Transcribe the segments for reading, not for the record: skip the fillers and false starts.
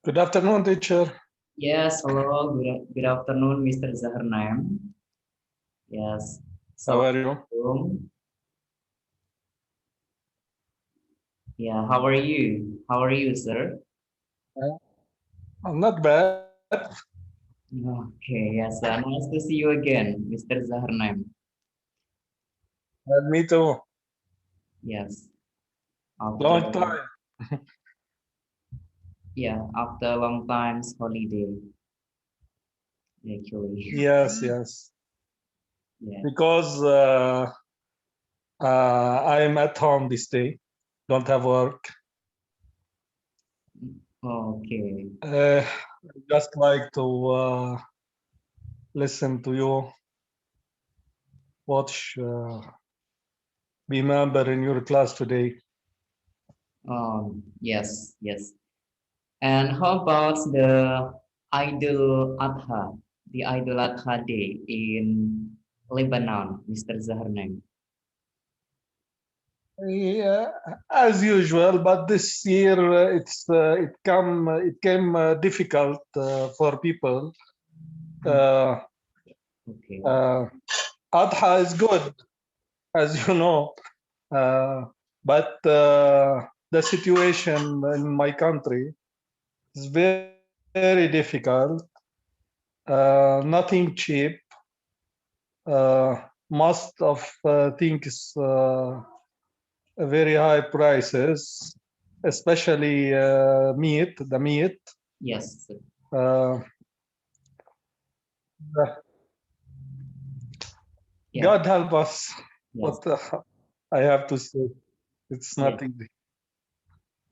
Good afternoon, teacher. Yes, hello, good afternoon, Mr. Zaharnaim. Yes, How are you? Assalamualaikum. Yeah, how are you? How are you, sir? I'm not bad. Okay, yes, nice to see you again, Mr. Zaharnaim. Me too. Yes, Long after time. after a long time's holiday, actually. Yes, yes. Yeah. Because I'm at home this day. Don't have work. Okay. Just like to listen to you, watch, be member in your class today. Yes, yes. And how about the Idul Adha, the Idul Adha Day in Lebanon, Mr. Zaharnaim? Yeah, as usual, but this year it came difficult for people. Okay. Adha is good, as you know, but the situation in my country is very difficult. Nothing cheap. Most of things very high prices, especially meat. The meat. Yes. Uh, Yeah. God help us. Yes. What I have to say, it's Yeah. nothing.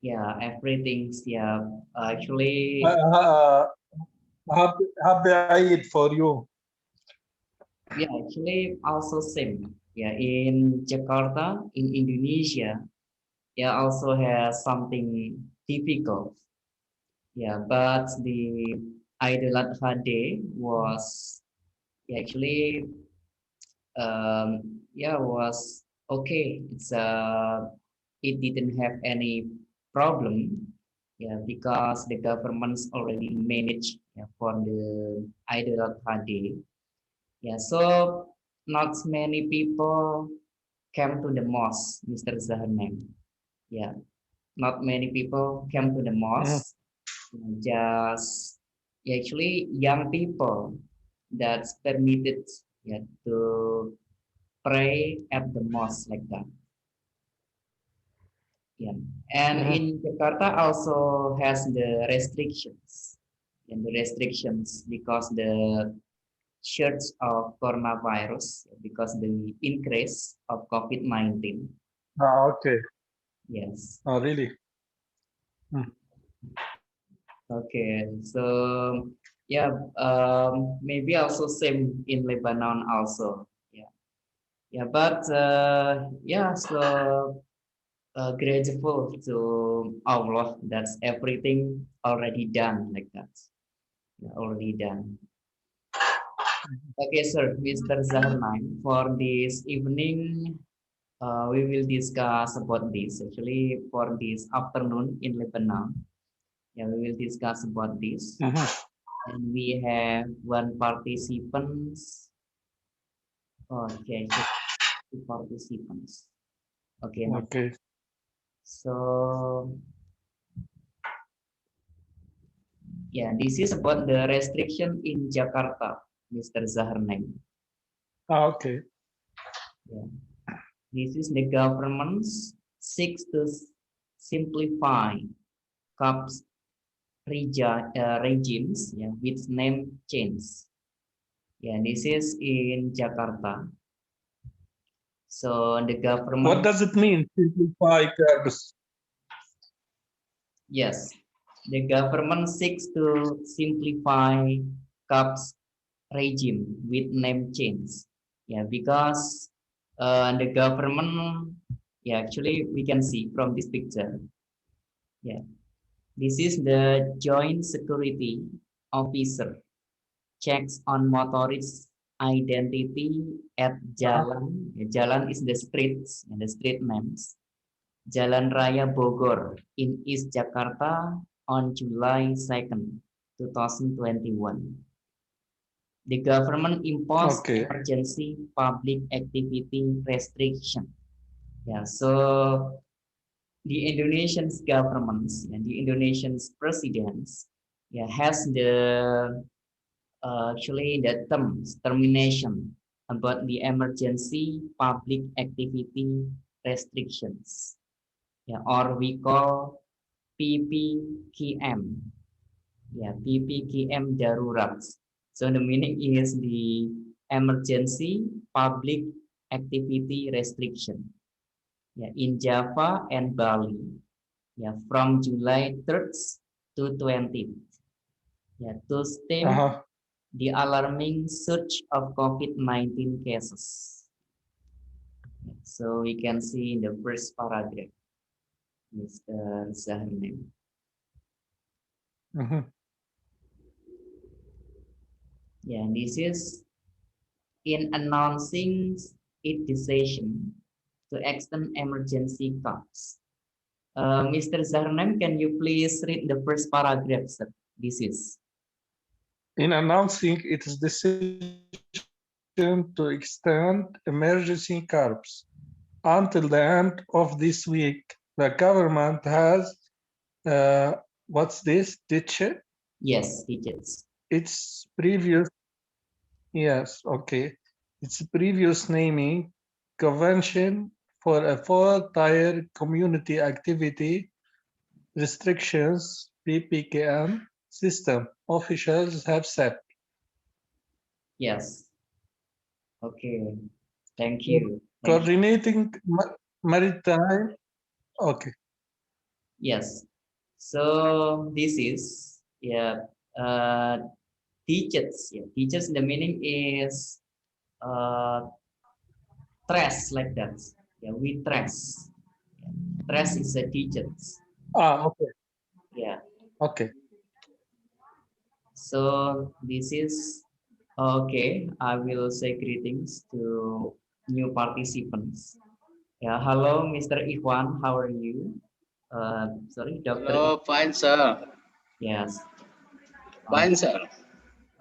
Yeah. Everything's actually. Happy Eid for you. Yeah. Actually, also same. Yeah. In Jakarta, in Indonesia, yeah, also has something difficult. Yeah. But the Idul Adha Day was actually was okay. It didn't have any problem, yeah, because the government's already managed, yeah, for the Idul Adha Day. Yeah, so not many people came to the mosque, Mr. Zahanem. Yeah, not many people came to the Mhm. mosque. Just actually young people that's permitted, yeah, to pray at the mosque like that. Yeah. And Mhm. in Jakarta also has the restrictions. And the restrictions because the surge of coronavirus, because the increase of COVID-19. Okay. Yes. Oh, really? Mm. Okay. So yeah, maybe also same in Lebanon also. Yeah. Yeah, but so grateful to Allah. That's everything already done like that. Yeah, already done. Okay, sir, Mr. Zaharnain, for this evening, we will discuss about this. Actually, for this afternoon in Lebanon, yeah, we will discuss about this. Mhm. And we have one participant. Okay, so two participants. Okay, now, Okay. so yeah, this is about the restriction in Jakarta, Mr. Zaharnain. Okay. Yeah. This is the government's seeks to simplify CAP's regimes, yeah, with name change. Yeah, this is in Jakarta. So the What government, does it mean? Simplify curbs. yes, the government seeks to simplify CAP's regime with name change. Yeah, because the government, yeah, actually we can see from this picture. Yeah, this is the Joint Security Officer checks on motorists' identity at Uh-huh. Jalan. Jalan is the streets and the street names. Jalan Raya Bogor in East Jakarta on July 2nd, 2021. The government imposed Okay. emergency public activity restriction. Yeah, so the Indonesian governments and the Indonesian presidents, yeah, has the actually the termination about the emergency public activity restrictions, yeah, or we call PPKM. Yeah, PPKM darurat. So the meaning is the emergency public activity restriction. Yeah, in Java and Bali. Yeah, from July 3rd to 20th. Yeah, to stem Uh-huh. the alarming surge of COVID-19 cases. So we can see in the first paragraph, Mr. Zahrnem. Mhm. Yeah, this is in announcing its decision to extend emergency cuts. Mr. Zahrnem, can you please read the first paragraph, sir? This is. In announcing its decision to extend emergency curbs until the end of this week, the government has, what's this, ditched Yes, digits. its previous, yes, okay, its previous naming convention for a four-tier community activity restrictions PPKM system, officials have said. Yes. Okay. Thank you. Thank you. Coordinating maritime, okay. Yes. So this is, yeah, digits. Yeah, digits. The meaning is trace, like that. Yeah, we trace. Yeah. Trace is a digits. Okay, Yeah. okay. So this is okay. I will say greetings to new participants. Yeah. Hello, Mr. Ikhwan. How are you? Sorry, Doctor. Hello, fine, sir. Yes. Fine, sir.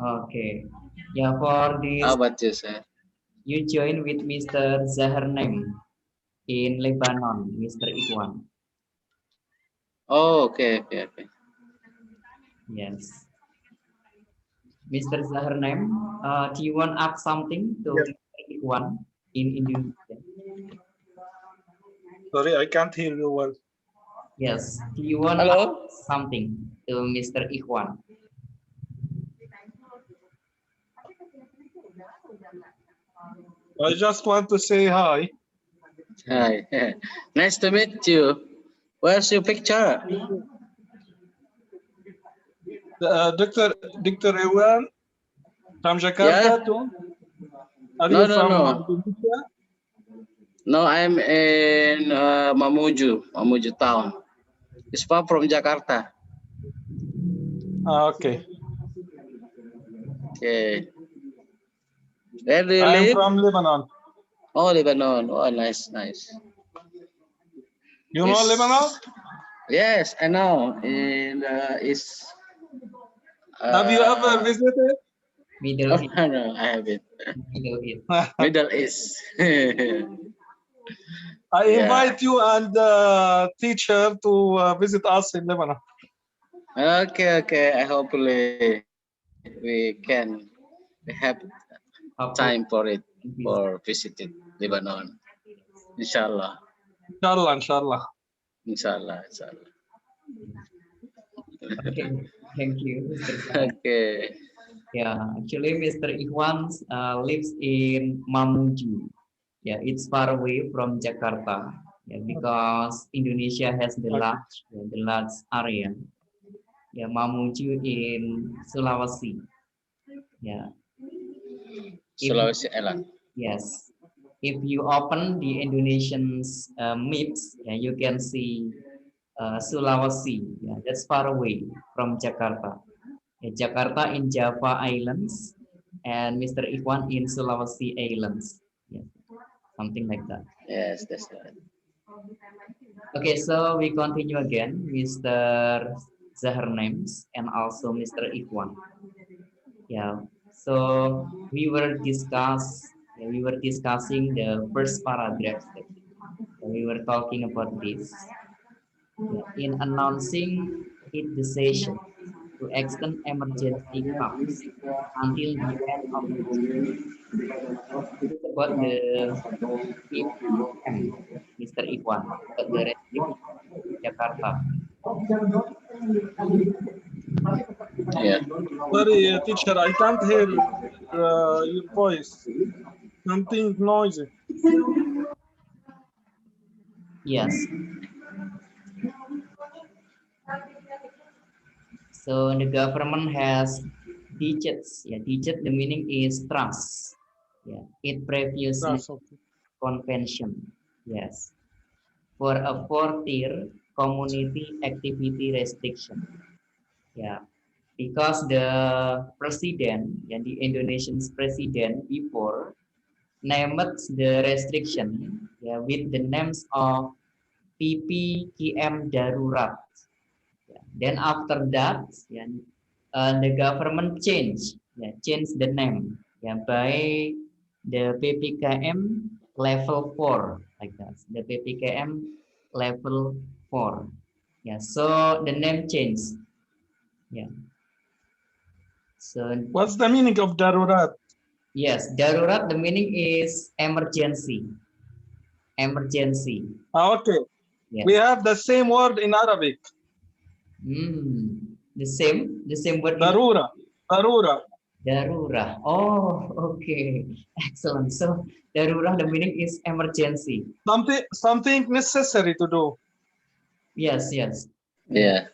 Okay. Yeah. For How this, about you, sir? you join with Mr. Zaharnem in Lebanon, Mr. Ikhwan. Oh, okay, okay, okay. Yes. Mr. Zaharnem, do you want to add something to Yes. Mr. Ikhwan in Indonesia? Sorry, I can't hear you well. Yes. Do you want to Hello. add something to Mr. Ikhwan? I just want to say hi. Hi. Nice to meet you. Where's your picture? Dr. Ewan from Yeah? Jakarta too. Are No, you no, from no. Indonesia? No, I'm in Mamuju town. It's far from Jakarta. Okay. Okay. Where do you I'm live? from Lebanon. Oh, Lebanon. Oh, nice, nice. You know Lebanon? Yes, I know. In it's. Have you ever visited? Middle Oh, East. no, I haven't. Middle East. Middle East. I Yeah. invite you and teacher to visit us in Lebanon. Okay, okay. I hopefully we can have time for it for visiting Lebanon. Inshallah. Inshallah, inshallah. Inshallah. Inshallah. Okay. Thank you, Mr. Zaharnem. Okay. Yeah, actually, Mr. Ikhwan lives in Mamuju. Yeah, it's far away from Jakarta. Yeah, because Indonesia has the large area. Yeah, Mamuju in Sulawesi. Yeah, if Sulawesi Island. yes, if you open the Indonesian's maps, yeah, you can see Sulawesi. Yeah, that's far away from Jakarta. Yeah, Jakarta in Java Islands, and Mr. Ikhwan in Sulawesi Islands. Yeah, something like that. Yes, that's right. Okay, so we continue again, Mr. Zahar names and also Mr. Ikhwan. Yeah. So we were discussing the first paragraph. We were talking about this. Yeah. In announcing it the session to extend emergency cups until the end of the it's about the PPM, Mr. Ikhwan, about the restriction Jakarta. Yeah. Sorry, teacher, I can't hear your voice. Something noisy. Yes. So the government has digits. Yeah, digit. The meaning is trust. Yeah, it previously That's okay. convention. Yes, for a fourth-tier community activity restriction. Yeah, because the president, yeah, the Indonesian president before named the restriction, yeah, with the names of PPKM Darurat. Yeah. Then after that, yeah, the government changed the name, yeah, by the PPKM level 4, like that. The PPKM level 4. Yeah, so the name changed. Yeah. So What's the meaning of darurat? yes, darurat, the meaning is emergency. Emergency. Okay. Yes. We have the same word in Arabic. The same word. Darura. Darura. Darurah. Oh, okay. Excellent. So darurah, the meaning is emergency. Something necessary to do. Yes, yes. Yeah.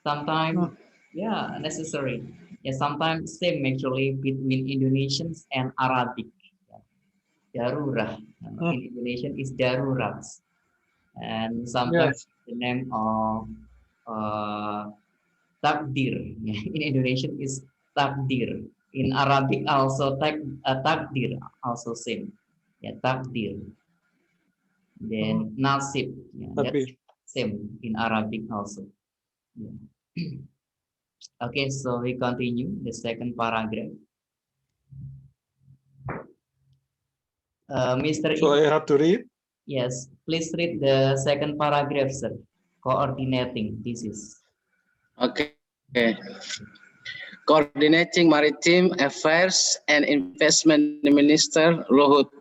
Sometimes, yeah, necessary. Yeah, sometimes same actually between Indonesians and Arabic. Darurah. In Indonesian is darurat. And sometimes Yes. the name of takdir. In Indonesian is takdir. In Arabic also takdir also same. Ya, takdir. Then nasib. Ya, that's Takbir. same in Arabic also. Ya. Okay, so we continue the second paragraph. Mr. So I have to read? Yes, please read the second paragraph, sir. Coordinating this is. Okay. Coordinating Maritime Affairs and Investment Minister Luhut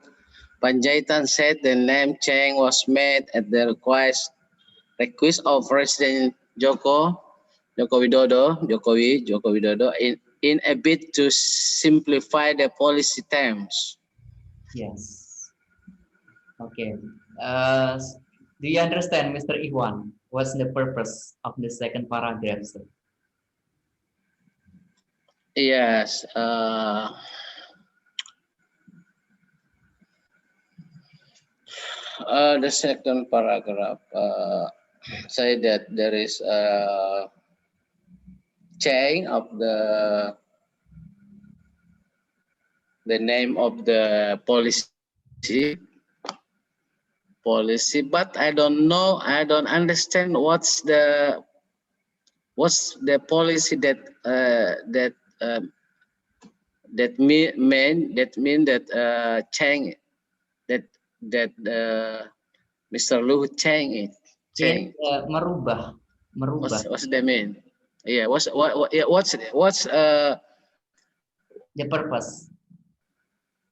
Panjaitan said the name change was made at the request of President Joko Widodo in a bid to simplify the policy terms. Yes. Okay. Do you understand, Mr. Ikhwan? What's the purpose of the second paragraph, sir? Yes. The second paragraph say that there is a change of the name of the policy, but I don't know. I don't understand what's the policy that mean that change that Mr. Luhut change it. Change, merubah. What's that mean? Yeah. What's The purpose.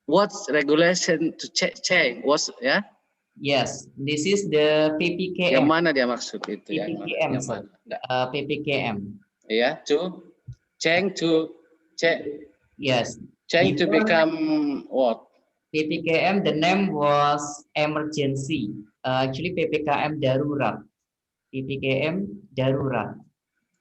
What's regulation to change? What's yeah? Yes, this is the PPKM. Yang mana dia maksud itu? PPKM, Yang sir. mana? PPKM. Yeah, to change to Yes. change to become what? PPKM, the name was emergency. Actually, PPKM darurat. PPKM darurat.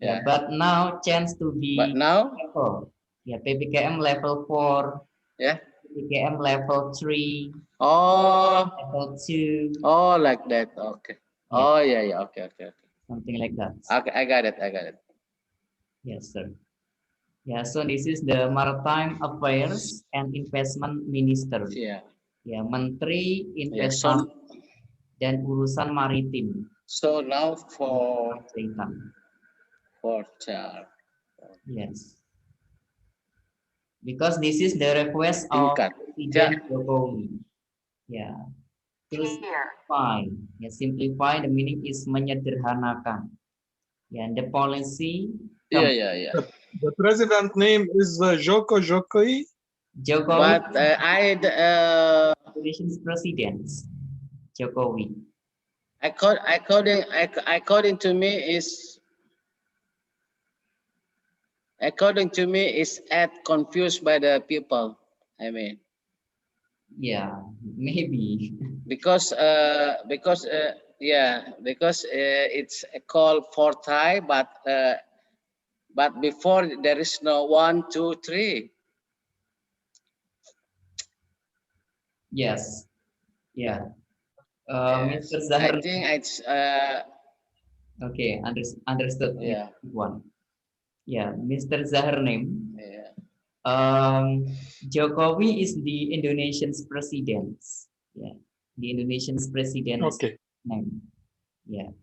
Yeah. But now chance to be But now, level. Yeah, PPKM level 4. yeah. PPKM level 3. Oh. Level 2. Oh, like that. Okay. Yeah. Oh, yeah. Okay. Something like that. Okay, I got it. Yes, sir. Yeah, so this is the Maritime Affairs and Investment Minister. Yeah. Ya, Menteri Yeah, Investasi dan Urusan Maritim. So now for Panjaitan. Portal. Yes. Because this is the request of Tingkat. Presiden Jokowi. Yeah. To simplify. Yeah, simplify the meaning is menyederhanakan. Yeah, and the policy Yeah. The president name is Joko Jokowi. Jokowi, But Indonesian president Jokowi. according to me is at confused by the people. I mean, Yeah, maybe. because it's called Fortai, but before there is no 1, 2, 3. Yes. Yeah. Yes. Mr. I Zahar. think it's Okay, understood. yeah. One. Yeah, Mr. Zahar name. Yeah. Jokowi is the Indonesian's president. Yeah, the Indonesian's president's Okay. name. Yeah,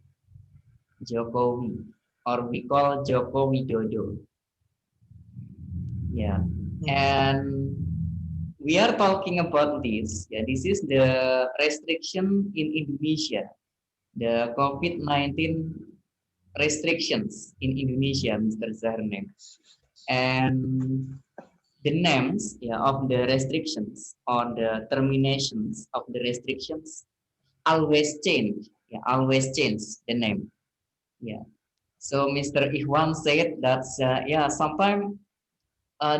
Jokowi, or we call Joko Widodo. Yeah, and we are talking about this. Yeah, this is the restriction in Indonesia, the COVID-19 restrictions in Indonesia, Mr. Zahrnem. And the names, yeah, of the restrictions or the terminations of the restrictions always change. Yeah, always change the name. Yeah. So Mr. Ikhwan said that yeah, sometimes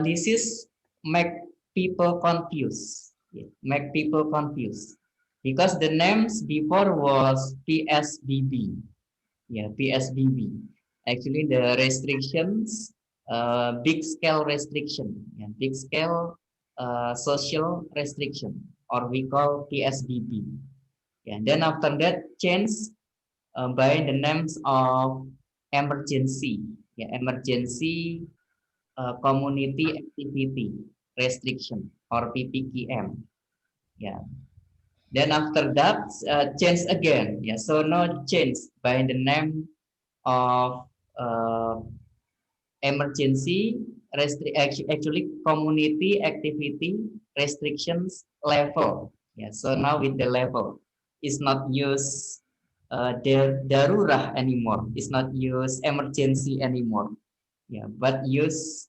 this is make people confused. Yeah, make people confused because the names before was PSBB. Yeah, PSBB. Actually, the restrictions, big scale restriction, yeah, big scale social restriction, or we call PSBB. Yeah, then after that, change by the names of emergency, yeah, emergency community activity restriction or PPKM. Yeah. Then after that, change again. Yeah. So no change by the name of emergency actually community activity restrictions level. Yeah. So now with the level, it's not use darurah anymore. It's not use emergency anymore. Yeah, but use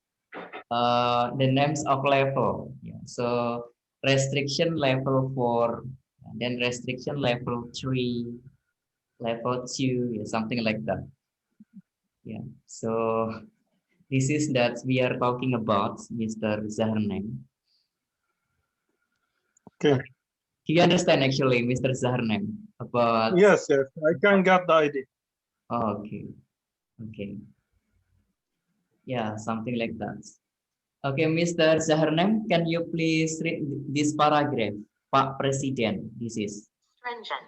the names of level. Yeah. So restriction level 4, and then restriction level 3, level 2, yeah, something like that. Yeah. So this is that we are talking about, Mr. Zahrnem. Okay. Do you understand actually, Mr. Zahrnem, about? Yes, I can get the idea. Oh, okay. Okay. Yeah, something like that. Okay, Mr. Zahrnem, can you please read this paragraph? Pak Presiden, this is.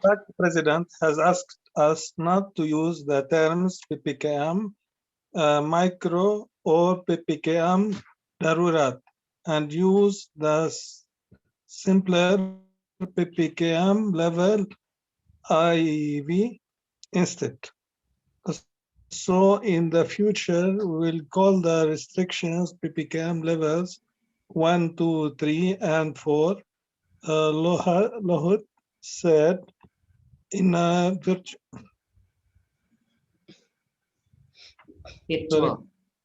The president has asked us not to use the terms PPKM, micro, or PPKM darurat, and use the simpler PPKM level IV instead. So in the future, we'll call the restrictions PPKM levels 1, 2, 3, and 4. Lohut said in a Virtual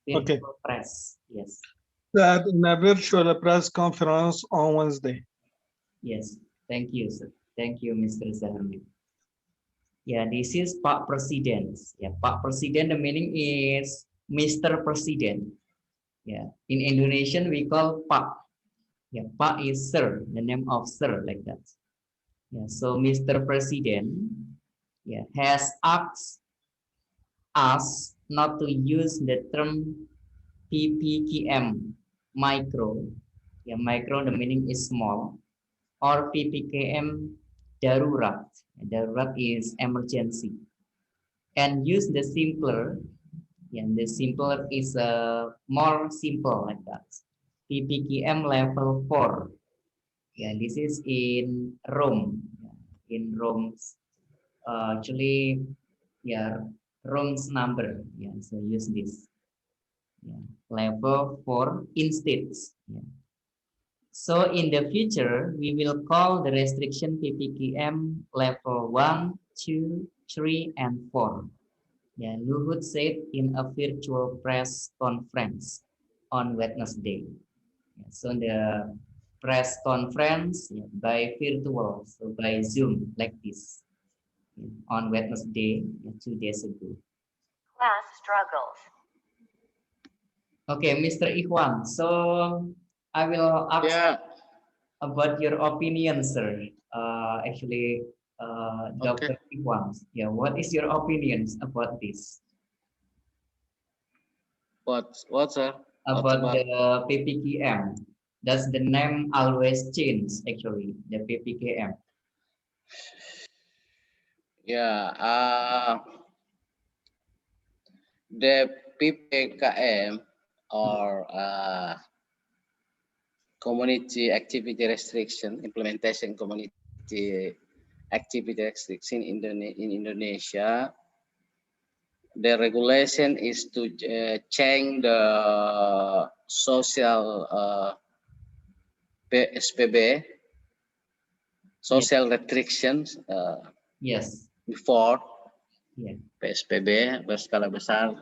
Okay. press. Yes. Said in a virtual press conference on Wednesday. Yes. Thank you, sir. Thank you, Mr. Zahrnem. Yeah, this is Pak Presiden. Yeah, Pak Presiden, the meaning is Mr. President. Yeah, in Indonesian we call Pak. Yeah, Pak is sir, the name of sir, like that. Yeah, so Mr. President, yeah, has asked us not to use the term PPKM micro. Yeah, micro, the meaning is small, or PPKM darurat. Darurat is emergency. And use the simpler, and the simpler is more simple like that. PPKM level 4. Yeah, this is in Rome. In Rome, actually, yeah, rooms number. Yeah, so use this. Yeah, level 4 instead. Yeah. So in the future, we will call the restriction PPKM level 1, 2, 3, and 4. Yeah, Luhut said in a virtual press conference on Wednesday. Yeah, so the press conference, yeah, by virtual, so by Zoom like this, yeah, on Wednesday, yeah, 2 days ago. Class struggles. Okay, Mr. Ikhwan. So I will ask Yeah. about your opinion, sir. Actually, Okay. Dr. Ikhwan. Yeah, what is your opinions about this? What, sir? What About about? the PPKM? Does the name always change? Actually, the PPKM. Yeah. The PPKM or community activity restriction implementation community activity restriction in Indonesia. The regulation is to change the social SPB social restrictions Yes. before Yeah. PSBB berskala besar,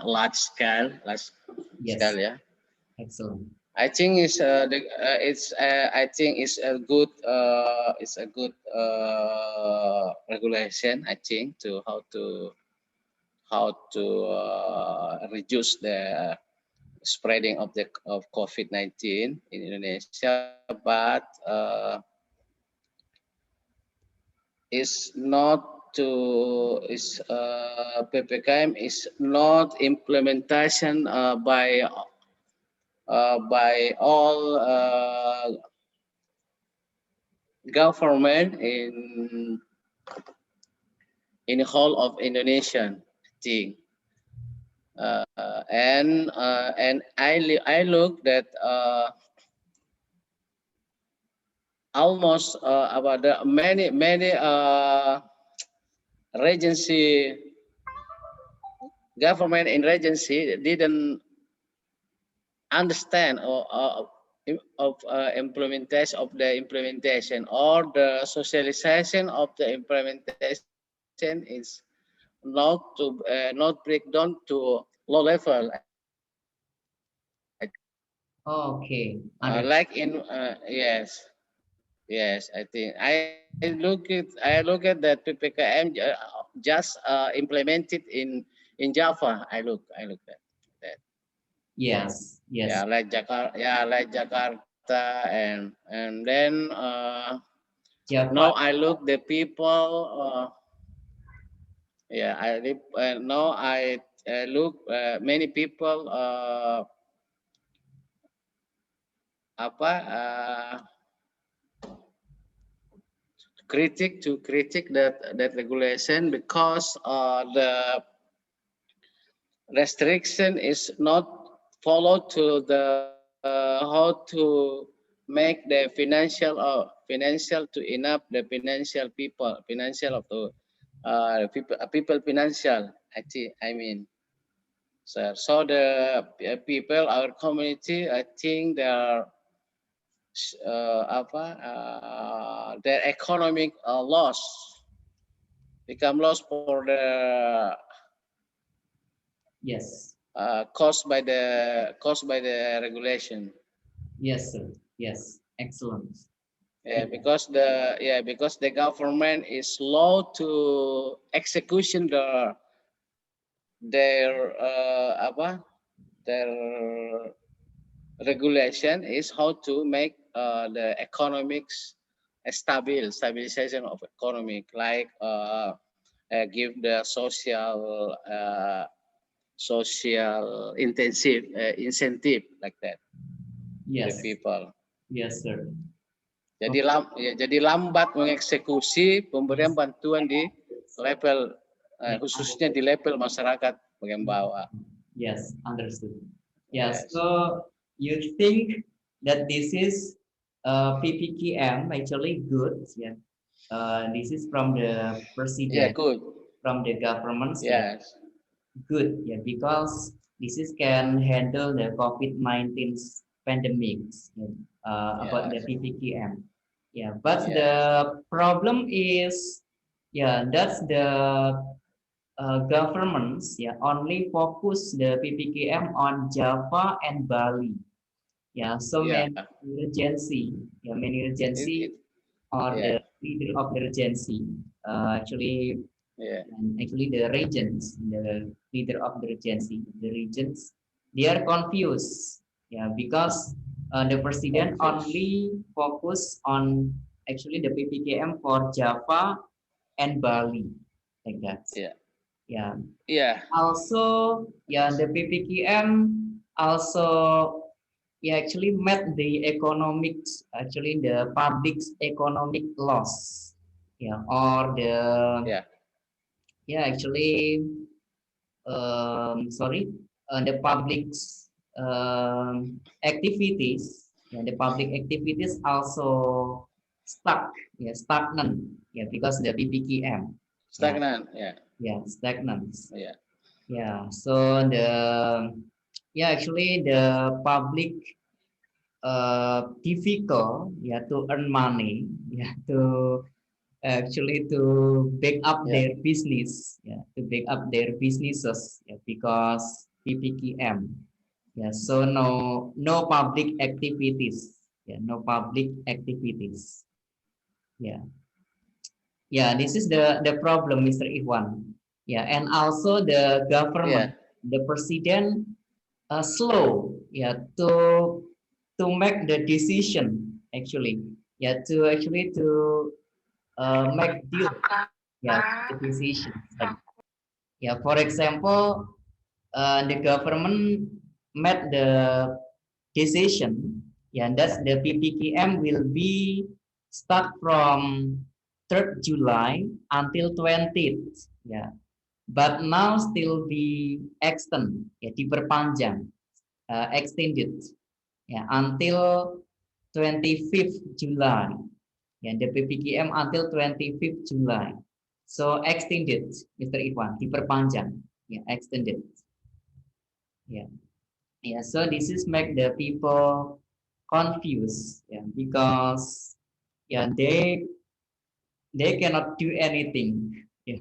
large scale Yes. ya. Excellent. I think it's a good regulation. I think to how to reduce the spreading of COVID-19 in Indonesia, but is not to is PPKM is not implementation by all government in the whole of Indonesia, I think. And I look that almost about the many regency government in regency didn't understand implementation of the implementation or the socialization of the implementation is not break down to low level. Okay. Like in yes, I think I look at that PPKM just implemented in Java. I look at that. Yes. Yes. Yeah, like Jakarta, and then now I look the people. Yeah, I live now. I look many people. Apa? Critic that regulation because the restriction is not followed to the how to make the financial to enough the financial of the people financial I mean so the people our community I think they are their economic loss become loss for the Yes. caused by the regulation. Yes, sir. Yes. Excellent. Because the government is slow to execution their their regulation is how to make the economics stabilization of economic like give the social intensive incentive like that Yes. to the people. Yes, sir. Jadi lambat mengeksekusi pemberian bantuan di level khususnya di level masyarakat bagian bawah. Yes, understood. Yes. So you think that this is PPKM actually good? Yeah. This is from the Yeah, president. good. from the government. Yes. Good, yeah, because this is can handle the COVID-19 pandemics, about the Yes. PPKM. Yeah, but Yeah. the problem is, yeah, that's the governments, yeah, only focus the PPKM on Java and Bali. Yeah, so Yeah. many urgency, yeah, many urgency It or yeah. the leader of the urgency, actually, Yeah. and actually the regions, the leader of the regency, the regions, they are confused. Yeah, because the president Confused. only focus on actually the PPKM for Java and Bali, like that. Yeah. Yeah. Yeah. Also, yeah, the PPKM also, yeah, actually met the economics, actually the public's economic loss. Yeah, or the, Yeah. yeah, actually, sorry, the public's activities, yeah, the public activities also stuck, yeah, stagnant, yeah, because the PPKM, yeah, Stagnant. Yeah. yeah, stagnant, Yeah. yeah. So the, yeah, actually the public difficult, yeah, to earn money, yeah, to actually to back up Yeah. their business, yeah, to back up their businesses, yeah, because PPKM, yeah, so no public activities, yeah, no public activities, yeah, yeah, this is the problem, Mr. Iwan, yeah, and also the Yeah. government, the president, slow, yeah, to make the decision, actually, yeah, to actually to make deal, yeah, the decisions, like, yeah, for example, the government made the decision, yeah, that the PPKM will be start from 3rd July until 20th, yeah, but now still be extend, ya, diperpanjang, extended, ya, until 25th July, ya, the PPKM until 25th July, so extended, Mr. Iwan, diperpanjang, ya, extended, ya, ya, so this is make the people confused, ya, because, yeah, they cannot do anything, yeah,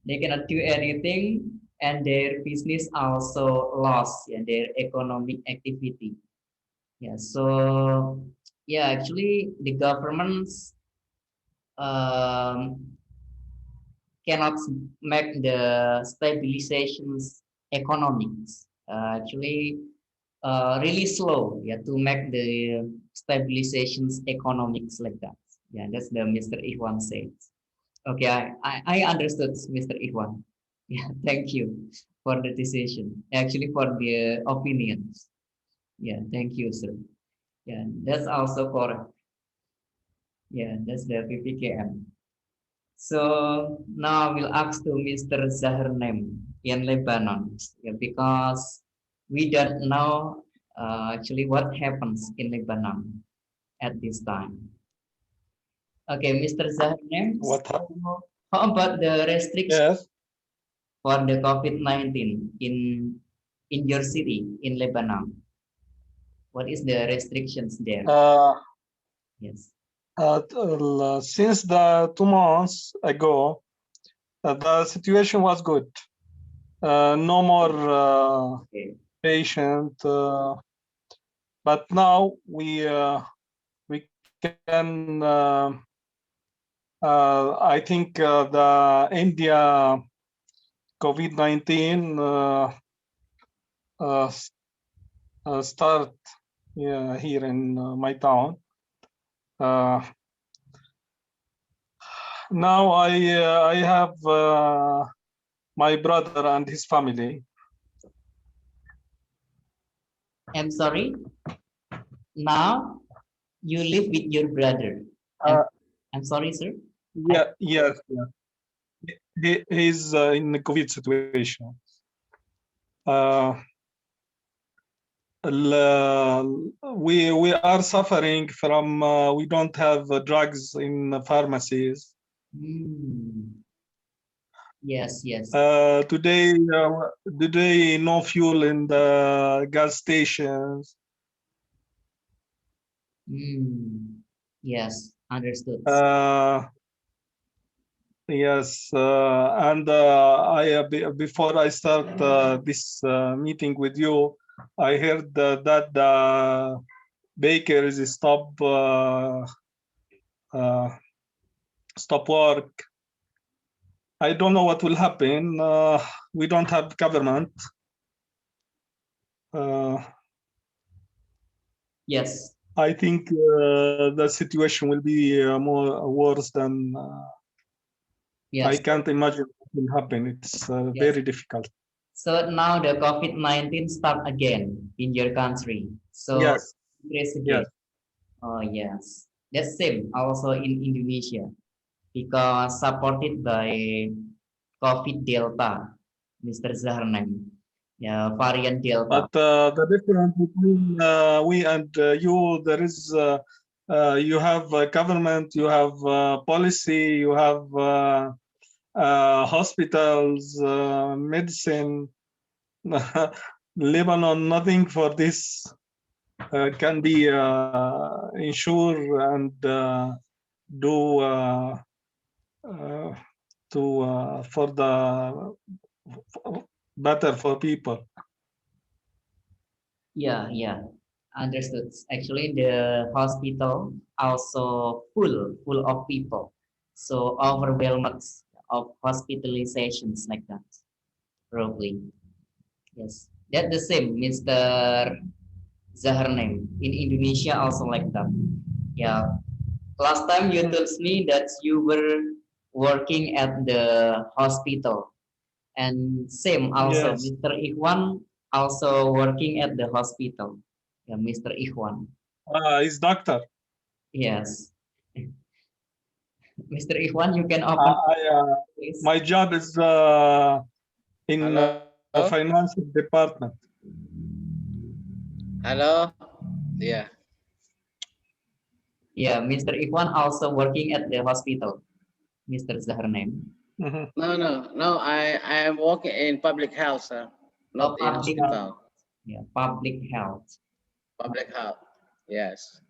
they cannot do anything, and their business also lost, yeah, their economic activity, yeah, so, yeah, actually the governments um, cannot make the stabilizations economics, actually really slow, yeah, to make the stabilizations economics, like that, yeah, that's the Mr. Iwan says. Okay, I understood, Mr. Iwan. Yeah, thank you for the decision. Actually, for the opinions. Yeah, thank you, sir. Yeah, that's also correct. Yeah, that's the PPKM. So now I will ask to Mr. Zahernem in Lebanon, yeah, because we don't know actually what happens in Lebanon at this time. Okay, Mr. Zahernem, What so how about the restrictions Yes. for the COVID-19 in your city in Lebanon? What is the restrictions there? Yes. Since the 2 months ago, the situation was good. No more Okay. patient, but now we can. I think the India COVID-19 start here in my town. Now I have my brother and his family. I'm sorry. Now you live with your brother. I'm sorry, sir. Yeah, yes, yeah. He's in the COVID situation. We are suffering from we don't have drugs in the pharmacies. Hmm. Yes, yes. Today no fuel in the gas stations. Yes, understood. Yes, and before I start this meeting with you, I heard that the bakers stop work. I don't know what will happen. We don't have government. Yes. I think the situation will be more worse than Yes. I can't imagine what will happen. It's Yes. very difficult. So now the COVID-19 start again in your country. So Yes. increase again. Yes. Oh yes, that's same also in Indonesia because supported by COVID Delta, Mr. Zaharnem. Yeah, variant Delta. But the difference between we and you, there is you have government, you have policy, you have hospitals, medicine. Lebanon, nothing for this can be ensure and do for the better for people. Yeah, yeah, understood. Actually, the hospital also full of people, so overwhelmed of hospitalizations like that. Probably, yes. That's the same, Mr. Zaharnem. In Indonesia also like that. Yeah. Last time you told me that you were working at the hospital, and same also, Yes. Mr. Ikhwan also working at the hospital. Yeah, Mr. Ikhwan. He's doctor. Yes. Mr. Ikhwan, you can open, please. My job is in financial department. Hello. Yeah. Yeah, Mr. Ikhwan also working at the hospital, Mr. Zaharnem. Mhm. No. I am working in public health, sir. Not in Public, hospital. yeah, public health. Public health. Yes.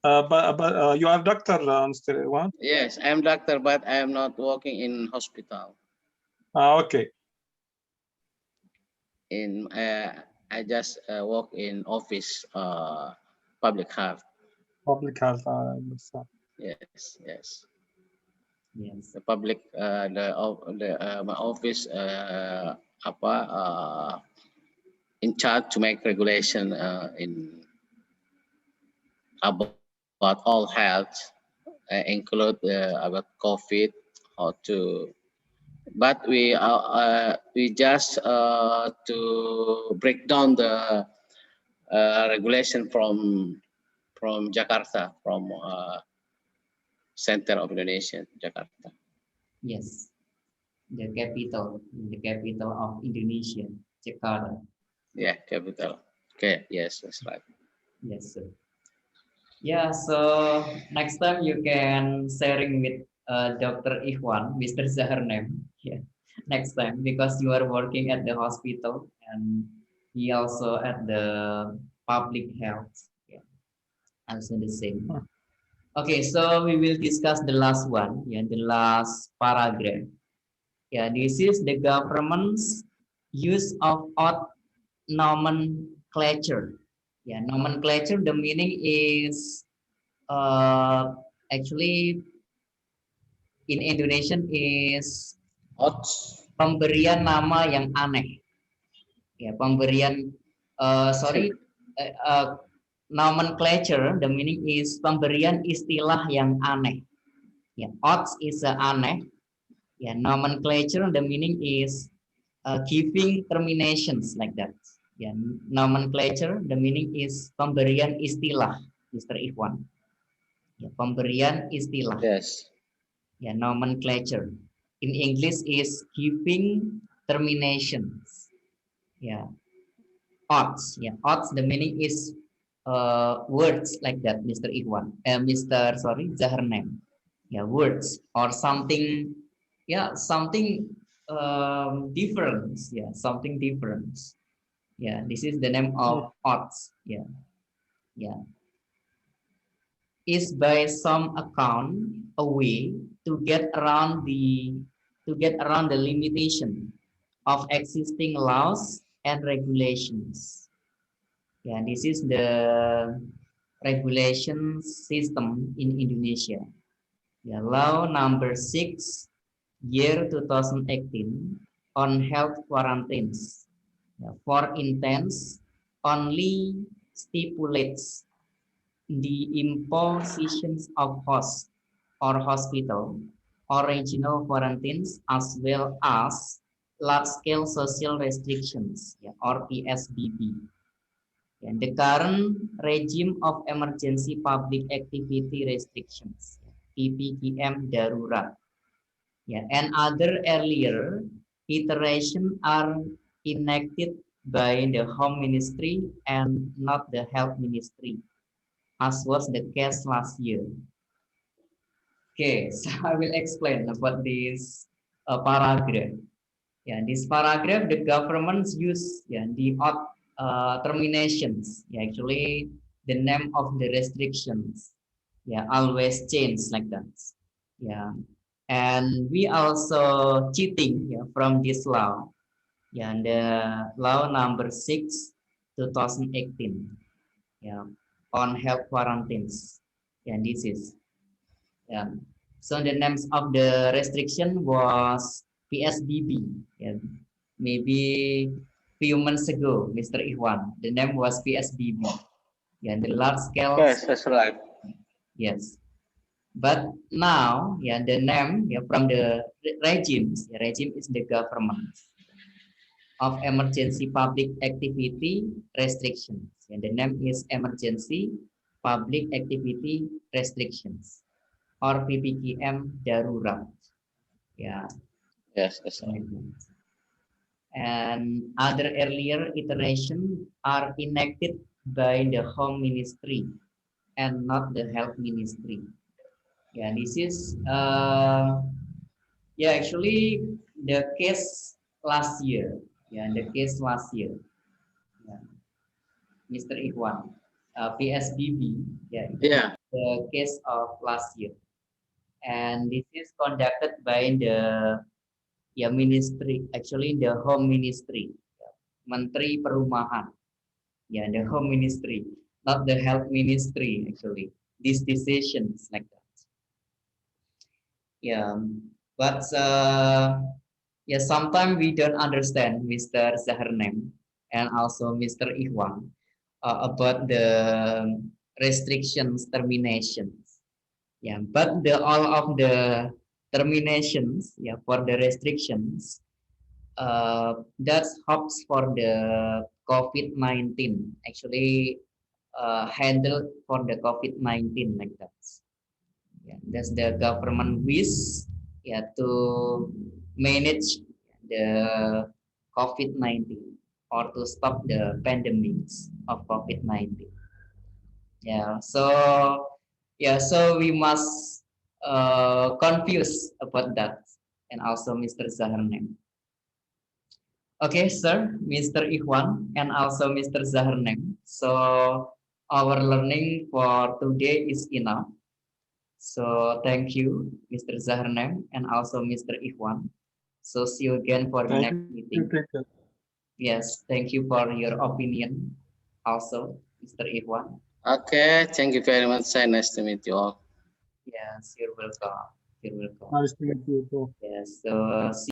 But you are doctor, Mr. Iwan? Yes, I am doctor, but I am not working in hospital. Okay. In I just work in office, public health. Public health. I understand. Yes, yes. Yes. The public, my office, in charge to make regulation in about all health, include about COVID, or to. But we just to break down the regulation from Jakarta, from center of Indonesia, Jakarta. Yes. The capital of Indonesia, Jakarta. Yeah, capital. Okay, yes, that's right. Yes, sir. Yeah, so next time you can sharing with Dr. Ikhwan, Mr. Zaharnem. Yeah, next time because you are working at the hospital and he also at the public health. Yeah, also the same. Okay, so we will discuss the last one. Yeah, the last paragraph. Yeah, this is the government's use of odd nomenclature. Yeah, nomenclature. The meaning is actually in Indonesian is Odds. pemberian nama yang aneh. Ya, pemberian nomenclature. The meaning is pemberian istilah yang aneh. Ya, odds is aneh. Ya, nomenclature. The meaning is giving terminations like that. Ya, nomenclature. The meaning is pemberian istilah, Mr. Ikhwan. Ya, pemberian istilah. Yes. Ya, nomenclature. In English is giving terminations. Yeah, odds. Yeah, odds. The meaning is words like that, Mr. Ikhwan. Zaharnem. Yeah, words or something. Yeah, something difference. Yeah, something different. Yeah, this is the name of odds. Yeah, yeah. Is by some account a way to get around the limitation of existing laws and regulations. Yeah, this is the regulation system in Indonesia. Yeah, law number 6 year 2018 on health quarantines. Yeah, for intents only stipulates the impositions of host or hospital or regional quarantines as well as large-scale social restrictions, yeah, or PSBB. And the current regime of emergency public activity restrictions, PPKM darurat, yeah, and other earlier iteration are enacted by the Home Ministry and not the Health Ministry, as was the case last year. Okay, so I will explain about this paragraph. Yeah, this paragraph, the governments use, yeah, the odd terminations. Yeah, actually, the name of the restrictions, yeah, always change like that. Yeah, and we also cheating, yeah, from this law. Yeah, and the law number 6, 2018. Yeah, on health quarantines. Yeah, this is, yeah. So the names of the restriction was PSBB. Yeah. Maybe few months ago, Mr. Iwan, the name was PSBB. Yeah, the large scale. Yes, that's right. Yes. But now, yeah, the name, yeah, from the regimes, yeah, regime is the government of emergency public activity restrictions. And the name is emergency public activity restrictions or PPKM darurat. Yeah. Yes, that's right. And other earlier iteration are enacted by the Home Ministry and not the Health Ministry. Yeah, this is yeah, actually the case last year. Yeah, the case last year. Yeah. Mr. Ikhwan, PSBB. Yeah, Yeah. the case of last year, and this is conducted by the, ya, ministry, actually the Home Ministry, Menteri Perumahan, yeah, the Home Ministry, not the Health Ministry. Actually, these decisions like that. Yeah, but yeah, sometimes we don't understand Mr. Zaharnem and also Mr. Ikhwan about the restrictions terminations. Yeah, but the all of the terminations, yeah, for the restrictions, that's hopes for the COVID-19, actually handled for the COVID-19 like that. Yeah, that's the government wish, yeah, to manage the COVID-19 or to stop the pandemics of COVID-19. Yeah, so we must confuse about that, and also Mr. Zaharnem. Okay, sir, Mr. Ikhwan, and also Mr. Zaharnem. So our learning for today is enough. So thank you, Mr. Zaharnem, and also Mr. Ikhwan. So see you again for the next meeting. Yes, thank you for your opinion. Also, Mr. Ikhwan. Okay, thank you very much. Nice to meet you all. Yes, you're welcome. You're welcome. Nice to meet you too. Yes, so see